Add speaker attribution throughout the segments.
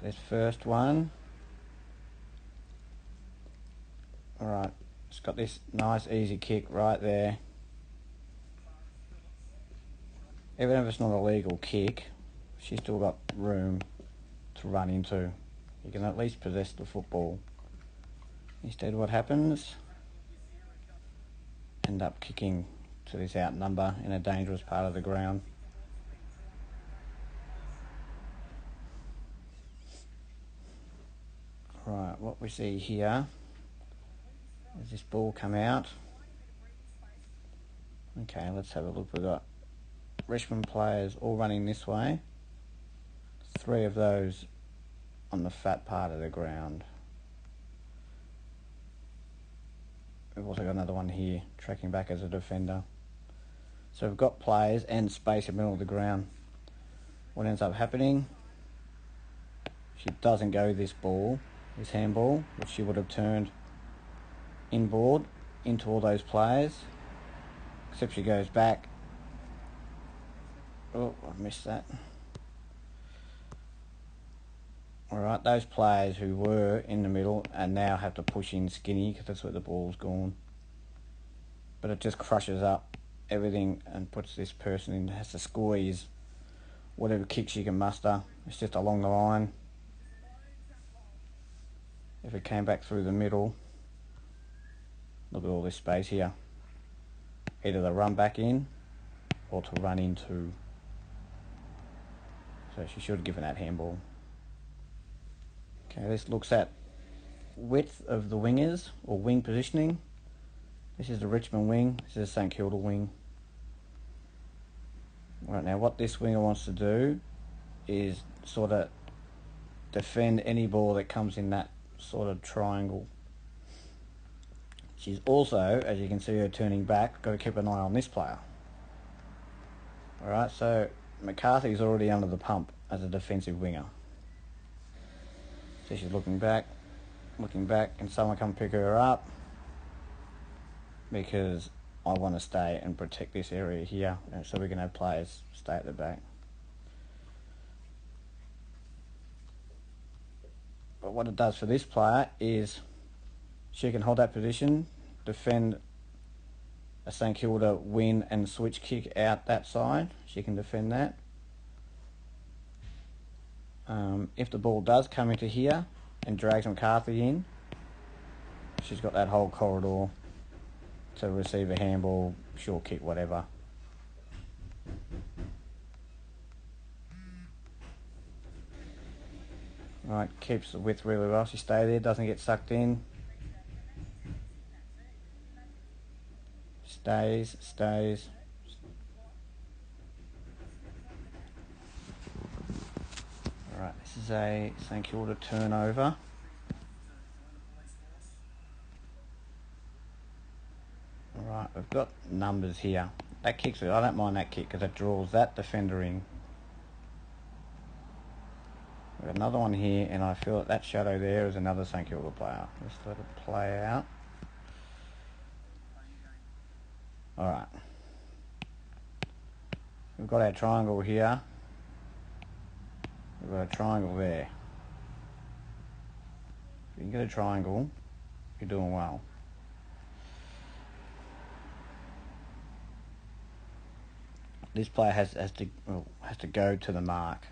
Speaker 1: this first one. Alright, it's got this nice easy kick right there. Even if it's not a legal kick, she's still got room to run into. You can at least possess the football. Instead, what happens? End up kicking to this outnumber in a dangerous part of the ground. Right, what we see here is this ball come out. Okay, let's have a look. We've got Richmond players all running this way. 3 of those on the fat part of the ground. We've also got another one here tracking back as a defender. So we've got players and space in the middle of the ground. What ends up happening? She doesn't go this ball, this handball, which she would have turned inboard into all those players, except she goes back. Oh, I missed that. Alright, those players who were in the middle and now have to push in skinny because that's where the ball's gone. But it just crushes up everything and puts this person in, has to squeeze whatever kick she can muster. It's just along the line. If it came back through the middle, look at all this space here. Either to run back in or to run into. So she should have given that handball. Okay, this looks at width of the wingers, or wing positioning. This is the Richmond wing, this is the St Kilda wing. Right, now what this winger wants to do is sort of defend any ball that comes in that sort of triangle. She's also, as you can see her turning back, got to keep an eye on this player. Alright, so McCarthy's already under the pump as a defensive winger. So she's looking back, and someone come pick her up because I want to stay and protect this area here so we can have players stay at the back. But what it does for this player is she can hold that position, defend a St Kilda win and switch kick out that side. She can defend that. If the ball does come into here and drags McCarthy in, she's got that whole corridor to receive a handball, short kick, whatever. Right, keeps the width really well. She stays there, doesn't get sucked in. Stays. Alright, this is a St Kilda turnover. Alright, we've got numbers here. That kicks it. I don't mind that kick because it draws that defender in. We've got another one here, and I feel that shadow there is another St Kilda player. Let's let it play out. Alright. We've got our triangle here. We've got a triangle there. If you can get a triangle, you're doing well. This player has to go to the mark.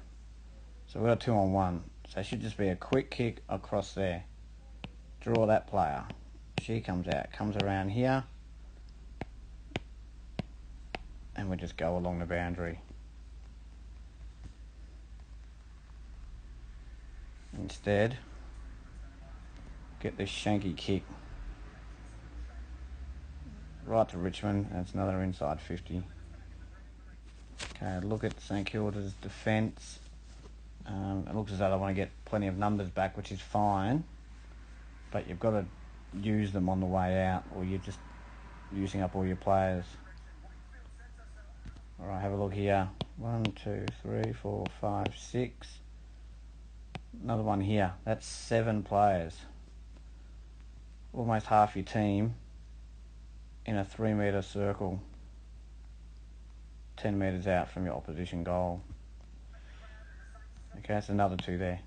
Speaker 1: So we've got a 2-on-1. So it should just be a quick kick across there. Draw that player. She comes out, comes around here, and we just go along the boundary. Instead, get this shanky kick right to Richmond, and it's another inside 50. Okay, look at St Kilda's defence. It looks as though they want to get plenty of numbers back, which is fine, but you've got to use them on the way out, or you're just using up all your players. Alright, have a look here. 1, 2, 3, 4, 5, 6. Another one here. That's 7 players. Almost half your team in a 3-metre circle, 10 metres out from your opposition goal. Okay, that's another 2 there.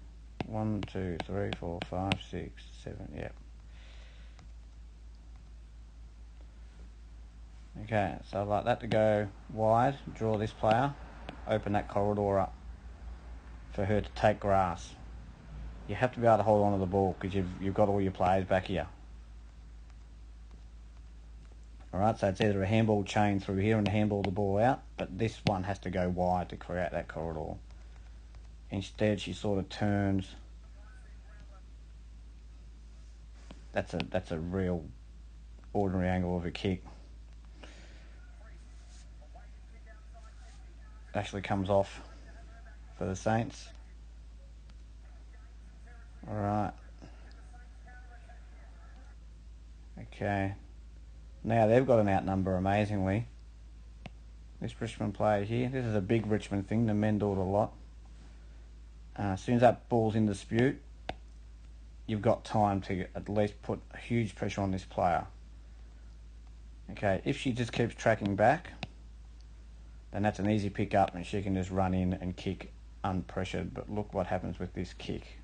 Speaker 1: 1, 2, 3, 4, 5, 6, 7, yep. Okay, so I'd like that to go wide, draw this player, open that corridor up for her to take grass. You have to be able to hold on to the ball because you've got all your players back here. Alright, so it's either a handball chain through here and handball the ball out, but this one has to go wide to create that corridor. Instead, she sort of turns. That's a real ordinary angle of a kick. Actually comes off for the Saints. Alright. Okay. Now they've got an outnumber amazingly. This Richmond player here, this is a big Richmond thing, the men do it a lot. As soon as that ball's in dispute, you've got time to at least put a huge pressure on this player. Okay, if she just keeps tracking back, then that's an easy pick up and she can just run in and kick unpressured. But look what happens with this kick.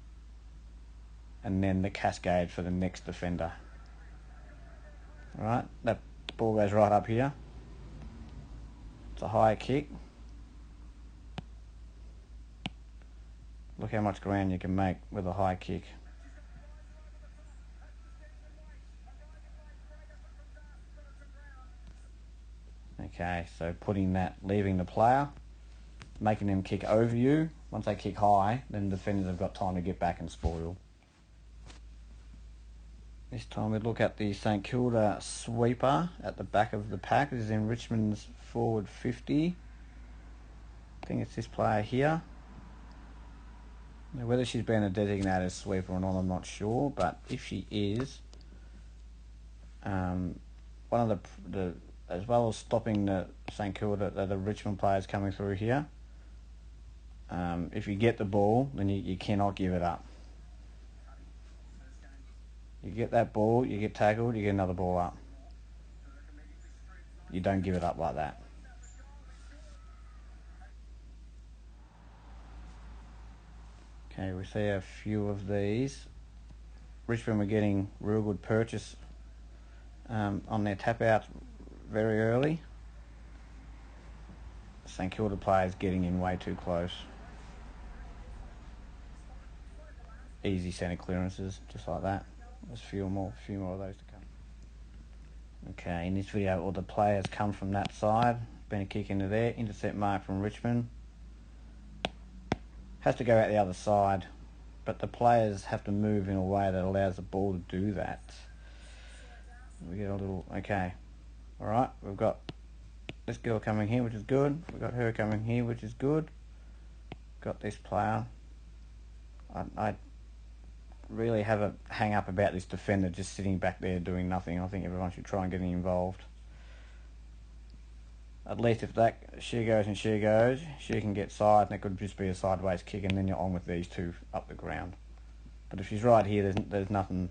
Speaker 1: And then the cascade for the next defender. Alright, that ball goes right up here. It's a high kick. Look how much ground you can make with a high kick. Okay, so putting that, leaving the player, making them kick over you. Once they kick high, then the defenders have got time to get back and spoil. This time we look at the St Kilda sweeper at the back of the pack. This is in Richmond's forward 50. I think it's this player here. Now, whether she's been a designated sweeper or not, I'm not sure. But if she is, one of the as well as stopping the St Kilda, the Richmond players coming through here, if you get the ball, then you cannot give it up. You get that ball, you get tackled, you get another ball up. You don't give it up like that. Okay, we see a few of these. Richmond were getting real good purchase on their tap out very early. St Kilda players getting in way too close. Easy centre clearances, just like that. There's a few more of those to come. Okay, in this video, all the players come from that side. Been a kick into there. Intercept mark from Richmond. Has to go out the other side, but the players have to move in a way that allows the ball to do that. We get a little... Okay. Alright, we've got this girl coming here, which is good. We've got her coming here, which is good. Got this player. I really have a hang up about this defender just sitting back there doing nothing. I think everyone should try and get involved. At least if that she goes, she can get side, and it could just be a sideways kick, and then you're on with these two up the ground. But if she's right here, there's nothing.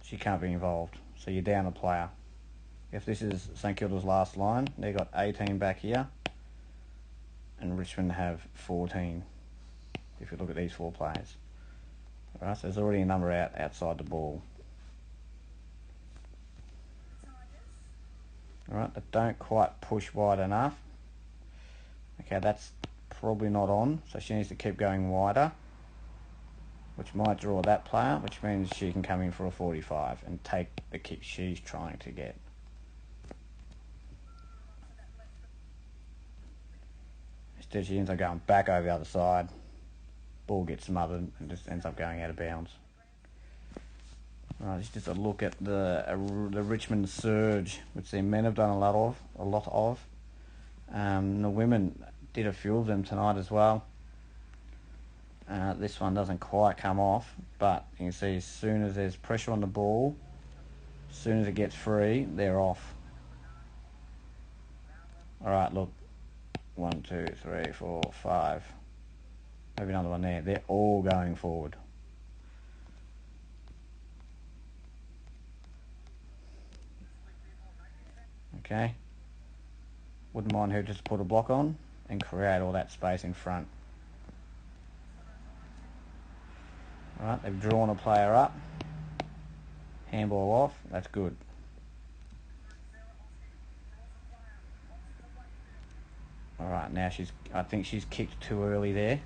Speaker 1: She can't be involved. So you're down a player. If this is St Kilda's last line, they've got 18 back here, and Richmond have 14. If you look at these four players. Alright, so there's already a number outside the ball. Alright, but don't quite push wide enough. Okay, that's probably not on, so she needs to keep going wider, which might draw that player, which means she can come in for a 45 and take the kick she's trying to get. Instead, she ends up going back over the other side. Ball gets smothered and just ends up going out of bounds. Right, just a look at the Richmond surge, which the men have done a lot of. The women did a few of them tonight as well. This one doesn't quite come off, but you can see as soon as there's pressure on the ball, as soon as it gets free, they're off. Alright, look. 1, 2, 3, 4, 5. Maybe another one there. They're all going forward. Okay. Wouldn't mind her just put a block on and create all that space in front. Alright, they've drawn a player up. Handball off, that's good. Alright, now I think she's kicked too early there.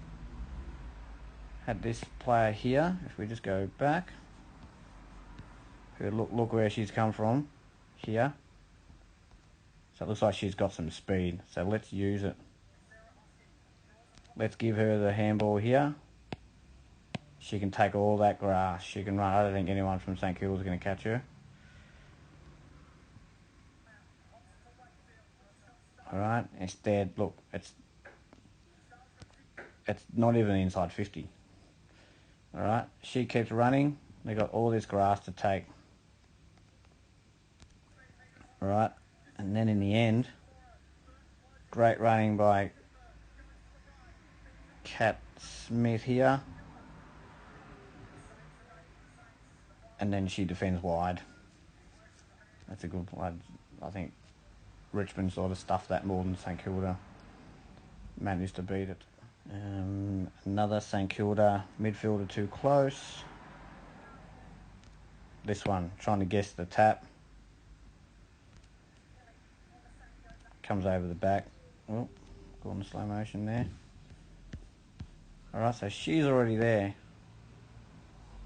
Speaker 1: Had this player here, if we just go back. Look where she's come from, here. So it looks like she's got some speed, so let's use it. Let's give her the handball here. She can take all that grass. She can run. I don't think anyone from St Kilda is going to catch her. Alright, instead, look, it's not even inside 50. Alright, she keeps running. They got all this grass to take. Alright, and then in the end, great running by Kat Smith here. And then she defends wide. That's a good play. I think Richmond sort of stuffed that more than St Kilda managed to beat it. Another St Kilda midfielder too close. This one, trying to guess the tap. Comes over the back. Oh, got in slow motion there. Alright, so she's already there.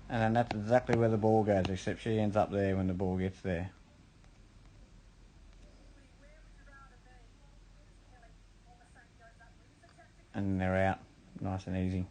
Speaker 1: And then that's exactly where the ball goes, except she ends up there when the ball gets there. And they're out. Nice and easy.